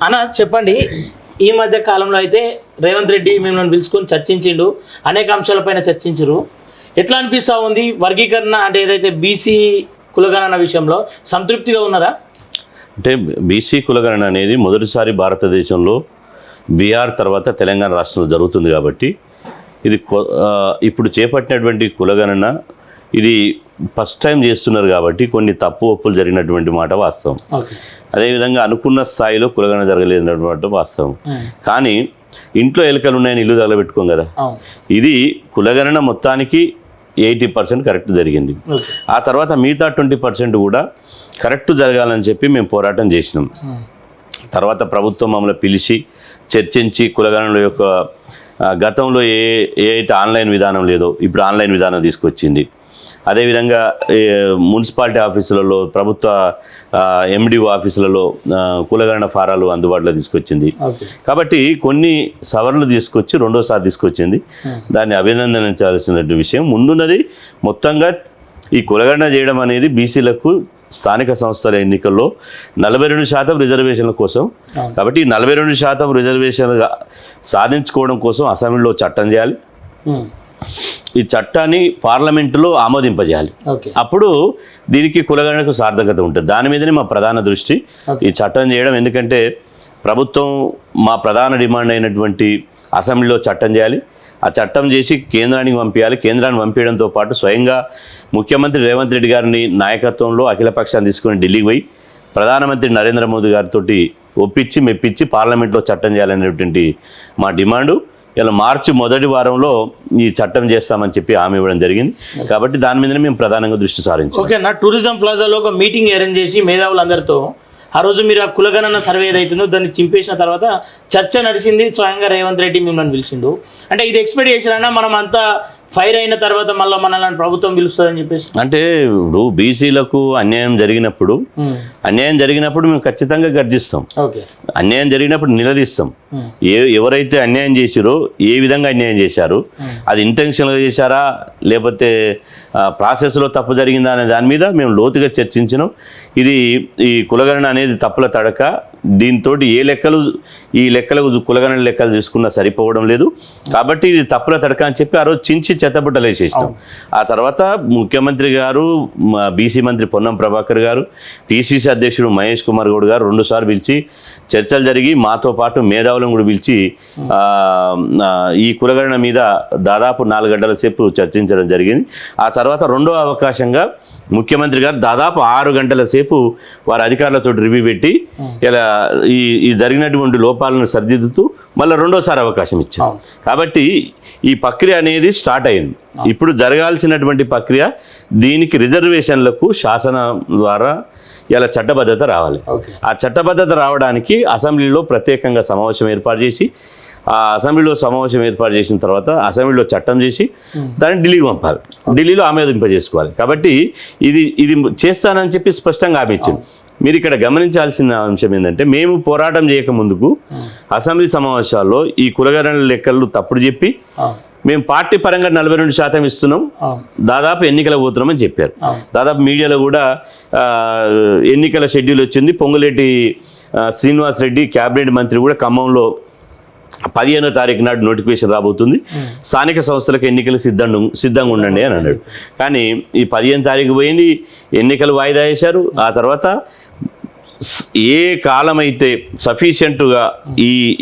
అన్న చెప్పండి, ఈ మధ్య కాలంలో అయితే రేవంత్ రెడ్డి మిమ్మల్ని పిలుచుకొని చర్చించిండు, అనేక అంశాలపైన చర్చించరు. ఎట్లా అనిపిస్తూ ఉంది వర్గీకరణ అంటే ఏదైతే బీసీ కులగణన విషయంలో సంతృప్తిగా ఉన్నారా? అంటే బీసీ కులగణన అనేది మొదటిసారి భారతదేశంలో బీహార్ తర్వాత తెలంగాణ రాష్ట్రంలో జరుగుతుంది కాబట్టి ఇది ఇప్పుడు చేపట్టినటువంటి కులగణన ఇది ఫస్ట్ టైం చేస్తున్నారు కాబట్టి కొన్ని తప్పు ఒప్పులు జరిగినటువంటి మాట వాస్తవం. అదేవిధంగా అనుకున్న స్థాయిలో కులగణన జరగలేదన్నటువంటి వాస్తవం. కానీ ఇంట్లో ఎలుకలు ఉన్నాయని ఇల్లు తగలబెట్టుకోం కదా. ఇది కులగణన మొత్తానికి 80% కరెక్ట్ జరిగింది. ఆ తర్వాత మిగతా 20% కూడా కరెక్ట్ జరగాలని చెప్పి మేము పోరాటం చేసినాం. తర్వాత ప్రభుత్వం మమ్మల్ని పిలిచి చర్చించి కులగణనల యొక్క గతంలో ఏ అయితే ఆన్లైన్ విధానం లేదో ఇప్పుడు ఆన్లైన్ విధానం తీసుకొచ్చింది. అదేవిధంగా మున్సిపాలిటీ ఆఫీసులలో ప్రభుత్వ ఎండిఓ ఆఫీసులలో కులగణన ఫారాలు అందుబాటులో తీసుకొచ్చింది. కాబట్టి కొన్ని సవరణలు తీసుకొచ్చి రెండోసారి తీసుకొచ్చింది. దాన్ని అభినందించాల్సిన విషయం. ముందున్నది మొత్తంగా ఈ కులగణన చేయడం అనేది బీసీలకు స్థానిక సంస్థల ఎన్నికల్లో 42% రిజర్వేషన్ల కోసం. కాబట్టి 42% రిజర్వేషన్ సాధించుకోవడం కోసం అసెంబ్లీలో చట్టం చేయాలి. ఈ చట్టాన్ని పార్లమెంటులో ఆమోదింపజేయాలి. అప్పుడు దీనికి కులగణనకు సార్థకత ఉంటుంది. దాని మీదనే మా ప్రధాన దృష్టి ఈ చట్టం చేయడం. ఎందుకంటే ప్రభుత్వం మా ప్రధాన డిమాండ్ అయినటువంటి అసెంబ్లీలో చట్టం చేయాలి. ఆ చట్టం చేసి కేంద్రానికి పంపించాలి. కేంద్రాన్ని పంపించడంతో పాటు స్వయంగా ముఖ్యమంత్రి రేవంత్ రెడ్డి గారిని నాయకత్వంలో అఖిలపక్షాన్ని తీసుకుని ఢిల్లీకి పోయి ప్రధానమంత్రి నరేంద్ర మోదీ గారితో ఒప్పించి మెప్పించి పార్లమెంట్లో చట్టం చేయాలనేటువంటి మా డిమాండు. ఇలా మార్చి మొదటి వారంలో ఈ చట్టం చేస్తామని చెప్పి హామీ ఇవ్వడం జరిగింది. కాబట్టి దాని మీదనే మేము ప్రధానంగా దృష్టి సారించాం. ఓకేనా, టూరిజం ప్లాజాలో ఒక మీటింగ్ అరేంజ్ చేసి మేధావులందరితో ఆ రోజు మీరు ఆ కులగణన సర్వే ఏదైతుందో దాన్ని చింపేసిన తర్వాత చర్చ నడిచింది. స్వయంగా రేవంత్ రెడ్డి మిమ్మల్ని పిలిచిండు. అంటే ఇది ఎక్స్పెక్ట్ చేసినా మనం అంతా ఫైర్ అయిన తర్వాత మళ్ళీ మనల్ని ప్రభుత్వం పిలుస్తుందని చెప్పేసి. అంటే ఇప్పుడు బీసీలకు అన్యాయం జరిగినప్పుడు మేము ఖచ్చితంగా గర్జిస్తాం. అన్యాయం జరిగినప్పుడు నిలదీస్తాం. ఎవరైతే అన్యాయం చేసిరో ఏ విధంగా అన్యాయం చేశారు, అది ఇంటెన్షనల్గా చేశారా లేకపోతే ప్రాసెస్లో తప్పు జరిగిందా అనే దాని మీద మేము లోతుగా చర్చించినాం. ఈ కులగణన అనేది తప్పుల తడక. దీంతో ఈ లెక్కలకు కులగణన లెక్కలు తీసుకున్నా సరిపోవడం లేదు. కాబట్టి ఇది తప్పుల తడక అని చెప్పి ఆ రోజు చించి చెత్తబుట్టలు వేసేసినాం. ఆ తర్వాత ముఖ్యమంత్రి గారు, బీసీ మంత్రి పొన్నం ప్రభాకర్ గారు, పిసిసి అధ్యక్షుడు మహేష్ కుమార్ గౌడ్ గారు 2 సార్లు పిలిచి చర్చలు జరిగి మాతో పాటు మేధావులను కూడా పిలిచి ఈ కులగణన మీద దాదాపు 4 గంటల సేపు చర్చించడం జరిగింది. ఆ తర్వాత రెండో అవకాశంగా ముఖ్యమంత్రి గారు దాదాపు 6 గంటల సేపు వారి అధికారులతో రివ్యూ పెట్టి ఇలా ఈ జరిగినటువంటి లోపాలను సరిదిద్దుతూ మళ్ళీ రెండోసారి అవకాశం ఇచ్చారు. కాబట్టి ఈ ప్రక్రియ అనేది స్టార్ట్ అయింది. ఇప్పుడు జరగాల్సినటువంటి ప్రక్రియ దీనికి రిజర్వేషన్లకు శాసనం ద్వారా ఇలా చట్టబద్ధత రావాలి. ఆ చట్టబద్ధత రావడానికి అసెంబ్లీలో ప్రత్యేకంగా సమావేశం ఏర్పాటు చేసి ఆ అసెంబ్లీలో సమావేశం ఏర్పాటు చేసిన తర్వాత అసెంబ్లీలో చట్టం చేసి దాన్ని ఢిల్లీకి పంపాలి. ఢిల్లీలో ఆమోదింపజేసుకోవాలి. కాబట్టి ఇది చేస్తానని చెప్పి స్పష్టంగా హామీ ఇచ్చింది. మీరు ఇక్కడ గమనించాల్సిన అంశం ఏంటంటే, మేము పోరాటం చేయకముందుకు అసెంబ్లీ సమావేశాల్లో ఈ కులగణన లెక్కలు తప్పుడు చెప్పి మేము పార్టీ పరంగా 42% ఇస్తున్నాం, దాదాపు ఎన్నికలకు పోతున్నామని చెప్పారు. దాదాపు మీడియాలో కూడా ఎన్నికల షెడ్యూల్ వచ్చింది. పొంగులేటి శ్రీనివాస్ రెడ్డి క్యాబినెట్ మంత్రి కూడా ఖమ్మంలో 15వ తారీఖు నాడు నోటిఫికేషన్ రాబోతుంది, స్థానిక సంస్థలకు ఎన్నికలు సిద్ధంగా ఉండండి అని అన్నాడు. కానీ ఈ 15వ తారీఖు పోయింది, ఎన్నికలు వాయిదా వేశారు. ఆ తర్వాత ఏ కాలం అయితే సఫిషియెంట్గా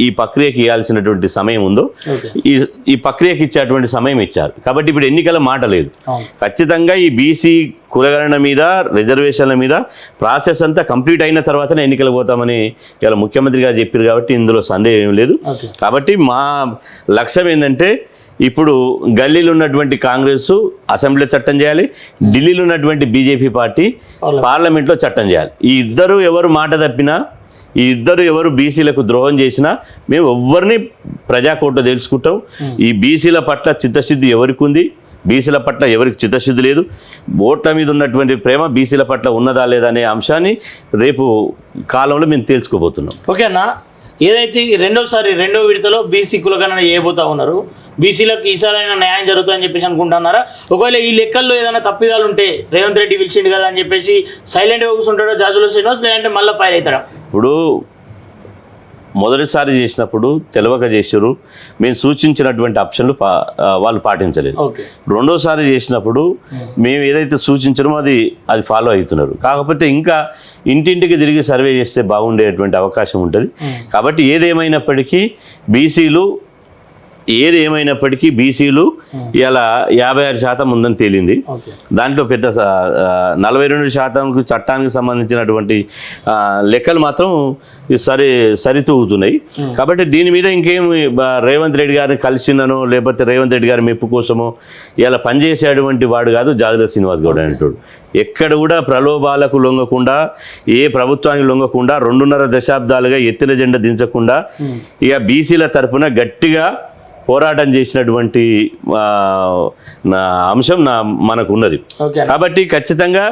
ఈ ప్రక్రియకి ఇవ్వాల్సినటువంటి సమయం ఉందో ఈ ప్రక్రియకి ఇచ్చేటువంటి సమయం ఇచ్చారు. కాబట్టి ఇప్పుడు ఎన్నికల మాట లేదు. ఖచ్చితంగా ఈ బీసీ కులగణన మీద రిజర్వేషన్ల మీద ప్రాసెస్ అంతా కంప్లీట్ అయిన తర్వాతనే ఎన్నికలు పోతామని ఇలా ముఖ్యమంత్రి గారు చెప్పారు. కాబట్టి ఇందులో సందేహం ఏం లేదు. కాబట్టి మా లక్ష్యం ఏంటంటే, ఇప్పుడు గల్లీలో ఉన్నటువంటి కాంగ్రెస్ అసెంబ్లీలో చట్టం చేయాలి, ఢిల్లీలో ఉన్నటువంటి బీజేపీ పార్టీ పార్లమెంట్లో చట్టం చేయాలి. ఈ ఇద్దరు ఎవరు మాట తప్పినా, ఈ ఇద్దరు ఎవరు బీసీలకు ద్రోహం చేసినా మేము ఎవరిని ప్రజాకోర్టులో తెలుసుకుంటాం. ఈ బీసీల పట్ల చిత్తశుద్ధి ఎవరికి ఉంది, బీసీల పట్ల ఎవరికి చిత్తశుద్ధి లేదు, ఓట్ల మీద ఉన్నటువంటి ప్రేమ బీసీల పట్ల ఉన్నదా లేదా అనే అంశాన్ని రేపు కాలంలో మేము తేల్చుకోబోతున్నాం. ఓకేనా, ఏదైతే రెండో విడతలో బీసీ కులగణన చేయబోతా ఉన్నారు, బీసీలకు ఈసారైనా న్యాయం జరుగుతుందని చెప్పేసి అనుకుంటున్నారా? ఒకవేళ ఈ లెక్కల్లో ఏదైనా తప్పిదాలు ఉంటే రేవంత్ రెడ్డి పిలిచిండు కదా అని చెప్పేసి సైలెంట్గా కూర్చుంటాడో జాజుల శ్రీనివాస్, లేదంటే మళ్ళీ ఫైర్ అవుతాడా? ఇప్పుడు మొదటిసారి చేసినప్పుడు తెలియక చేసారు, మేము సూచించినటువంటి ఆప్షన్లు వాళ్ళు పాటించలేదు. ఓకే. రెండోసారి చేసినప్పుడు మేము ఏదైతే సూచించామో అది ఫాలో అవుతున్నారు. కాకపోతే ఇంకా ఇంటింటికి తిరిగి సర్వే చేస్తే బాగుండేటువంటి అవకాశం ఉంటుంది. కాబట్టి ఏదేమైనప్పటికీ బీసీలు ఇలా 56% ఉందని తేలింది. దాంట్లో పెద్ద 42% చట్టానికి సంబంధించినటువంటి లెక్కలు మాత్రం సరితూగుతున్నాయి. కాబట్టి దీని మీద ఇంకేం రేవంత్ రెడ్డి గారిని కలిసిందనో లేకపోతే రేవంత్ రెడ్డి గారి మెప్పు కోసమో ఇలా పనిచేసేటువంటి వాడు కాదు జాజుల శ్రీనివాస్ గౌడ్ అనేటోడు. ఎక్కడ కూడా ప్రలోభాలకు లొంగకుండా, ఏ ప్రభుత్వానికి లొంగకుండా, 2.5 దశాబ్దాలుగా ఎత్తిన జెండా దించకుండా ఇక బీసీల తరఫున గట్టిగా పోరాటం చేసినటువంటి అంశం మనకు ఉన్నది. కాబట్టి ఖచ్చితంగా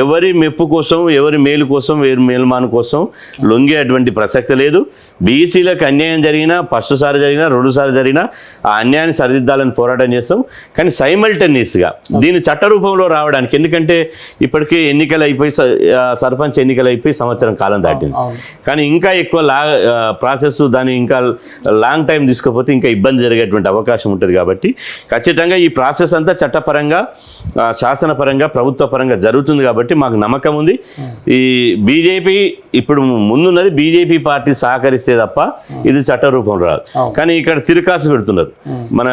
ఎవరి మెప్పు కోసం, ఎవరి మేలు కోసం, ఎవరి మేలుమాను కోసం లొంగేటువంటి ప్రసక్తి లేదు. బీసీలకు అన్యాయం జరిగినా, ఫస్ట్ సారి జరిగినా, 2 సార్లు జరిగినా ఆ అన్యాయాన్ని సరిదిద్దాలని పోరాటం చేస్తాం. కానీ సైమల్టేనియస్గా దీన్ని చట్ట రూపంలో రావడానికి, ఎందుకంటే ఇప్పటికే ఎన్నికలు అయిపోయి సర్పంచ్ ఎన్నికలు అయిపోయి సంవత్సరం కాలం దాటింది. కానీ ఇంకా ఎక్కువ ప్రాసెస్, దాన్ని ఇంకా లాంగ్ టైం తీసుకపోతే ఇంకా ఇబ్బంది జరిగేటువంటి అవకాశం ఉంటుంది. కాబట్టి ఖచ్చితంగా ఈ ప్రాసెస్ అంతా చట్టపరంగా, శాసనపరంగా, ప్రభుత్వ పరంగా జరుగుతుంది. కాబట్టి మాకు నమ్మకం ఉంది. ఈ బీజేపీ ఇప్పుడు ముందున్నది బీజేపీ పార్టీ సహకరిస్తే తప్ప ఇది చట్ట రూపంలో రాదు. కానీ ఇక్కడ తిరకాసు పెడుతున్నారు మన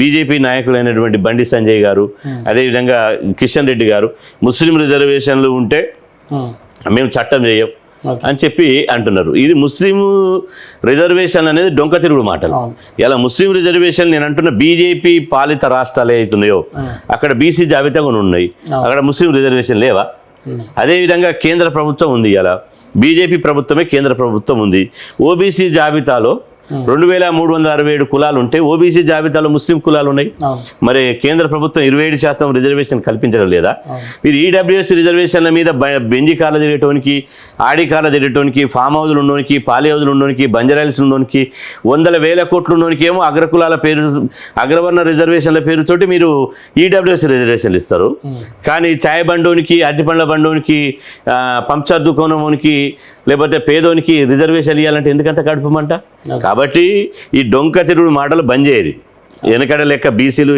బీజేపీ నాయకులైనటువంటి బండి సంజయ్ గారు, అదేవిధంగా కిషన్ రెడ్డి గారు. ముస్లిం రిజర్వేషన్లు ఉంటే మేము చట్టం చేయం అని చెప్పి అంటున్నారు. ఇది ముస్లిం రిజర్వేషన్ అనేది డొంక తిరుగుడు మాటలు. ఇలా ముస్లిం రిజర్వేషన్ నేను అంటున్న బీజేపీ పాలిత రాష్ట్రాలు అవుతున్నాయో అక్కడ బీసీ జాబితా కొన్ని ఉన్నాయి, అక్కడ ముస్లిం రిజర్వేషన్ లేవా? అదేవిధంగా కేంద్ర ప్రభుత్వం ఉంది, ఇలా బీజేపీ ప్రభుత్వమే కేంద్ర ప్రభుత్వం ఉంది. ఓబీసీ జాబితాలో 2367 కులాలు ఉంటే ఓబీసీ జాబితాలో ముస్లిం కులాలు ఉన్నాయి. మరి కేంద్ర ప్రభుత్వం 27% రిజర్వేషన్ కల్పించడం లేదా? మీరు ఈడబ్ల్యూఎస్ రిజర్వేషన్ల మీద బెంజి కార్లు తిరగటానికి, ఆడి కార్లు తిరగటానికి, ఫామ్ హౌజులు ఉండడానికి, పాలి హౌజులు ఉండడానికి, బంజారాయిల్స్ ఉండడానికి, 100,000 కోట్లు ఉండడానికి ఏమో అగ్రకులాల పేరు, అగ్రవర్ణ రిజర్వేషన్ల పేరుతోటి మీరు ఈడబ్ల్యూఎస్ రిజర్వేషన్లు ఇస్తారు. కానీ ఛాయ్ బండోనికి, అరటిపండ్ల బండోనికి, పంచర్ దుకాణంకి, లేకపోతే పేదోనికి రిజర్వేషన్ ఇవ్వాలంటే ఎందుకంత కడుపుమంట? కాబట్టి ఈ డొంక తిరుగుడు మాటలు బంద్ చేయరు. వెనకడ లెక్క బీసీలు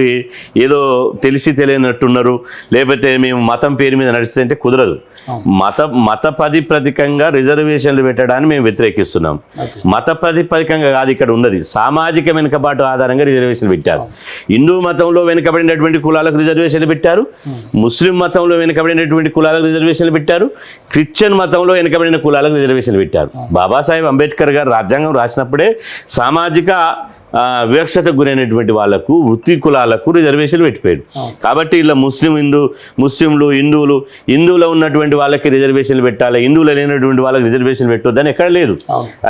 ఏదో తెలిసి తెలియనట్టున్నారు, లేకపోతే మేము మతం పేరు మీద నడుస్తుంటే కుదరదు. మత ప్రాతిపదికంగా రిజర్వేషన్లు పెట్టడాన్ని మేము వ్యతిరేకిస్తున్నాం. మత ప్రాతిపదికంగా కాదు ఇక్కడ ఉన్నది, సామాజిక వెనుకబాటు ఆధారంగా రిజర్వేషన్లు పెట్టారు. హిందూ మతంలో వెనుకబడినటువంటి కులాలకు రిజర్వేషన్లు పెట్టారు, ముస్లిం మతంలో వెనుకబడినటువంటి కులాలకు రిజర్వేషన్లు పెట్టారు, క్రిస్టియన్ మతంలో వెనుకబడిన కులాలకు రిజర్వేషన్లు పెట్టారు. బాబాసాహెబ్ అంబేద్కర్ గారు రాజ్యాంగం రాసినప్పుడే సామాజిక వివక్షతకు గురైనటువంటి వాళ్లకు, వృత్తి కులాలకు రిజర్వేషన్లు పెట్టిపోయాడు. కాబట్టి ఇలా ముస్లింలు, హిందువులో ఉన్నటువంటి వాళ్ళకి రిజర్వేషన్లు పెట్టాలి, హిందువులు లేనటువంటి వాళ్ళకి రిజర్వేషన్లు పెట్టొద్దని ఎక్కడ లేదు.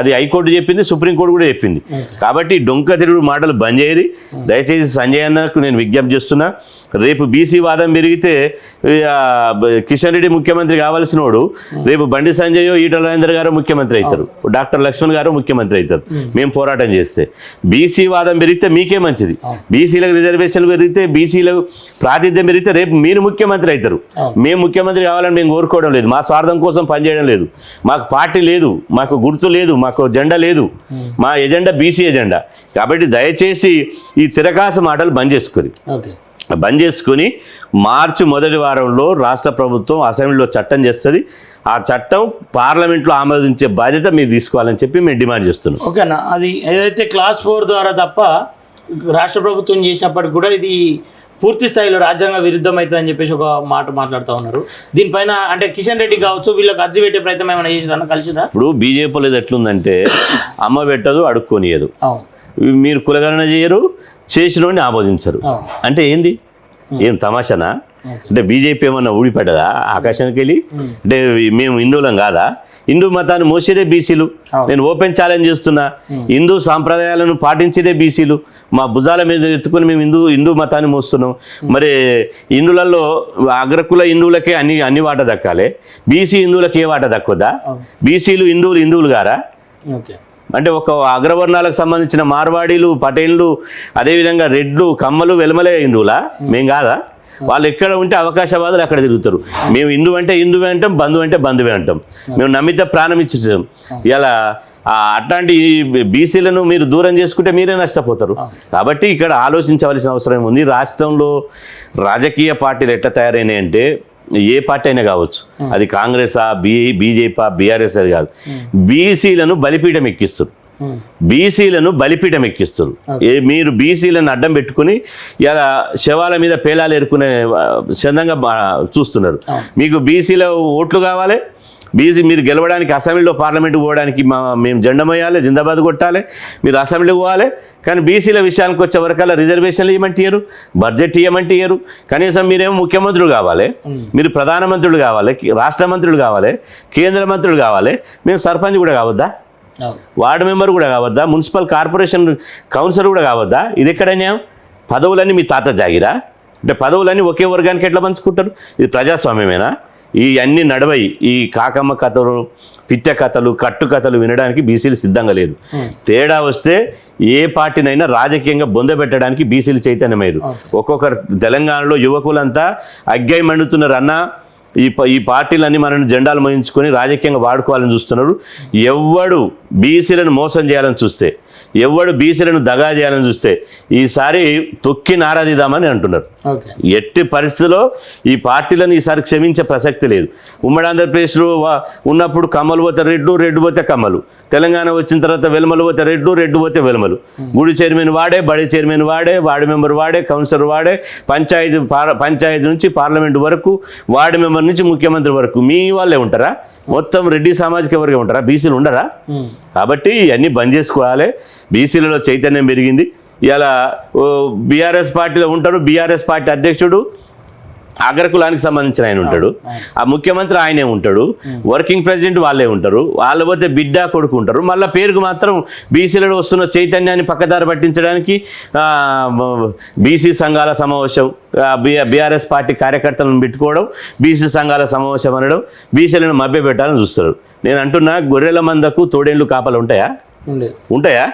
అది హైకోర్టు చెప్పింది, సుప్రీంకోర్టు కూడా చెప్పింది. కాబట్టి డొంక తిరుగుడు మాటలు బంద్ చేయరి. దయచేసి సంజయ్ అన్నకు నేను విజ్ఞప్తి చేస్తున్నా, రేపు బీసీ వాదం పెరిగితే కిషన్ రెడ్డి ముఖ్యమంత్రి కావాల్సిన వాడు రేపు బండి సంజయ్, ఈటల రాజేందర్ గారు ముఖ్యమంత్రి అవుతారు, డాక్టర్ లక్ష్మణ్ గారు ముఖ్యమంత్రి అవుతారు. మేము పోరాటం చేస్తే బీసీ వాదం పెరిగితే మీకే మంచిది. బీసీలకు రిజర్వేషన్లు పెరిగితే, బీసీలకు ప్రాతినిధ్యం పెరిగితే రేపు మీరు ముఖ్యమంత్రి అవుతారు. మేము ముఖ్యమంత్రి కావాలని మేము కోరుకోవడం లేదు, మా స్వార్థం కోసం పనిచేయడం లేదు, మాకు పార్టీ లేదు, మాకు గుర్తు లేదు, మాకు జెండా లేదు, మా ఎజెండా బీసీ ఎజెండా. కాబట్టి దయచేసి ఈ తిరకాసు మాటలు బంద్ చేసుకుని మార్చి మొదటి వారంలో రాష్ట్ర ప్రభుత్వం అసెంబ్లీలో చట్టం చేస్తుంది. ఆ చట్టం పార్లమెంట్లో ఆమోదించే బాధ్యత మీరు తీసుకోవాలని చెప్పి మేము డిమాండ్ చేస్తున్నాం. ఓకేనా? అది ఏదైతే క్లాస్ 4 ద్వారా తప్ప రాష్ట్ర ప్రభుత్వం చేసినప్పటికి కూడా ఇది పూర్తి స్థాయిలో రాజ్యాంగ విరుద్ధం అవుతుందని చెప్పేసి ఒక మాట మాట్లాడుతూ ఉన్నారు. దీనిపైన అంటే కిషన్ రెడ్డి కావచ్చు, వీళ్ళకి అర్జీ పెట్టే ప్రయత్నం ఏమైనా చేసినా కలిసినా? ఇప్పుడు బీజేపీలో ఎట్లుందంటే అమ్మ పెట్టదు, అడుక్కోనియదు. మీరు కులగణన చేయరు, చేసినోడిని ఆమోదించరు. అంటే ఏంది? ఏం తమాషనా? అంటే బీజేపీ ఏమన్నా ఊడిపడ్డదా ఆకాశానికి వెళ్ళి? అంటే మేము హిందువులం కాదా? హిందూ మతాన్ని మోసేదే బీసీలు. నేను ఓపెన్ ఛాలెంజ్ చేస్తున్నా, హిందూ సాంప్రదాయాలను పాటించేదే బీసీలు. మా భుజాల మీద ఎత్తుకొని మేము హిందూ మతాన్ని మోస్తున్నాం. మరి హిందువులలో అగ్రకుల హిందువులకే అన్ని వాట దక్కాలి, బీసీ హిందువులకి ఏ వాట దక్కుదా? బీసీలు హిందువులు గారా? అంటే ఒక అగ్రవర్ణాలకు సంబంధించిన మార్వాడీలు, పటేళ్ళు, అదేవిధంగా రెడ్లు, కమ్మలు, వెలమలే హిందువులా? మేం కాదా? వాళ్ళు ఎక్కడ ఉంటే అవకాశవాదులు అక్కడ తిరుగుతారు. మేము హిందువు అంటే హిందువే అంటాం, బంధువు అంటే బంధువే అంటాం. మేము నమ్మితే ప్రాణం ఇచ్చేసాం. ఇలా అట్లాంటి బీసీలను మీరు దూరం చేసుకుంటే మీరే నష్టపోతారు. కాబట్టి ఇక్కడ ఆలోచించవలసిన అవసరం ఉంది. రాష్ట్రంలో రాజకీయ పార్టీలు ఎట్లా తయారైనాయి అంటే, ఏ పార్టీ అయినా కావచ్చు, అది కాంగ్రెసా, బీజేపీ, బీఆర్ఎస్ అది కాదు, బీసీలను బలిపీఠం ఎక్కిస్తారు. బీసీలను బలిపీఠం ఎక్కిస్తారు. మీరు బీసీలను అడ్డం పెట్టుకుని ఇలా శవాల మీద పేలాలు ఏరుకునే చందంగా చూస్తున్నారు. మీకు బీసీల ఓట్లు కావాలి, బీసీ మీరు గెలవడానికి అసెంబ్లీలో పార్లమెంట్కి పోవడానికి మేము జెండా మోయాలి, జిందాబాద్ కొట్టాలి, మీరు అసెంబ్లీకి పోవాలి. కానీ బీసీల విషయానికి వచ్చే వరకల్లా రిజర్వేషన్లు ఇవ్వమంటే ఇయ్యరు, బడ్జెట్ ఇవ్వమంటే ఇయ్యరు. కనీసం మీరేమో ముఖ్యమంత్రులు కావాలి, మీరు ప్రధానమంత్రులు కావాలి, రాష్ట్ర మంత్రులు కావాలి, కేంద్ర మంత్రులు కావాలి, మేము సర్పంచ్ కూడా కావద్దా, వార్డు మెంబర్ కూడా కావద్దా, మున్సిపల్ కార్పొరేషన్ కౌన్సిలర్ కూడా కావద్దా? ఇది ఎక్కడైనా పదవులన్నీ మీ తాత జాగిరా అంటే పదవులన్నీ ఒకే వర్గానికి ఎట్లా పంచుకుంటారు? ఇది ప్రజాస్వామ్యమేనా? ఈ అన్ని నడవయి ఈ కాకమ్మ కథలు, పిట్ట కథలు, కట్టు కథలు వినడానికి బీసీలు సిద్ధంగా లేదు. తేడా వస్తే ఏ పార్టీనైనా రాజకీయంగా బొందబెట్టడానికి బీసీలు చైతన్యమయ్యారు. ఒక్కొక్కరు తెలంగాణలో యువకులంతా అగ్గై మండుతున్నారు. అన్న ఈ పార్టీలన్నీ మనల్ని జెండాలు మోయించుకొని రాజకీయంగా వాడుకోవాలని చూస్తున్నారు. ఎవ్వడు బీసీలను మోసం చేయాలని చూస్తే, ఎవడు బీసీలను దగా చేయాలని చూస్తే ఈసారి తొక్కి నారాదిద్దామని అంటున్నారు. ఎట్టి పరిస్థితిలో ఈ పార్టీలను ఈసారి క్షమించే ప్రసక్తి లేదు. ఉమ్మడి ఆంధ్రప్రదేశ్లో ఉన్నప్పుడు కమ్మలు పోతే రెడ్డు, రెడ్డు పోతే కమ్మలు. తెలంగాణ వచ్చిన తర్వాత వెలుమలు పోతే రెడ్డు, రెడ్డు పోతే వెలుమలు. గుడి చైర్మన్ వాడే, బడి చైర్మన్ వాడే, వార్డు మెంబర్ వాడే, కౌన్సిలర్ వాడే, పంచాయతీ నుంచి పార్లమెంటు వరకు, వార్డు మెంబర్ నుంచి ముఖ్యమంత్రి వరకు మీ వాళ్ళే ఉంటారా? మొత్తం రెడ్డి సామాజిక వర్గం ఉంటారా? బీసీలు ఉండరా? కాబట్టి ఇవన్నీ బంద్ చేసుకోవాలి. బీసీలలో చైతన్యం పెరిగింది. ఇలా బీఆర్ఎస్ పార్టీలో ఉంటారు, బీఆర్ఎస్ పార్టీ అధ్యక్షుడు అగ్రకులానికి సంబంధించిన ఆయన ఉంటాడు, ఆ ముఖ్యమంత్రి ఆయనే ఉంటాడు, వర్కింగ్ ప్రెసిడెంట్ వాళ్ళే ఉంటారు, వాళ్ళ పోతే బిడ్డ కొడుకు ఉంటారు. మళ్ళీ పేరుకు మాత్రం బీసీలలో వస్తున్న చైతన్యాన్ని పక్కదారి పట్టించడానికి బీసీ సంఘాల సమావేశం, బీఆర్ఎస్ పార్టీ కార్యకర్తలను పెట్టుకోవడం, బీసీ సంఘాల సమావేశం అనడం, బీసీలను మభ్యపెట్టాలని చూస్తారు. నేను అంటున్నా, గొర్రెల మందకు తోడేళ్ళు కాపలు ఉంటాయా?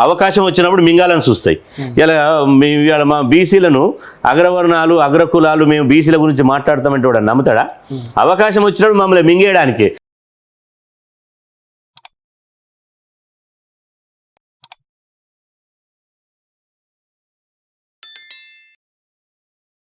అవకాశం వచ్చినప్పుడు మింగాలని చూస్తాయి. ఇలా మా బీసీలను అగ్రవర్ణాలు, అగ్రకులాలు మేము బీసీల గురించి మాట్లాడతామంటే వాడు నమ్ముతాడా? అవకాశం వచ్చినప్పుడు మమ్మల్ని మింగేయడానికి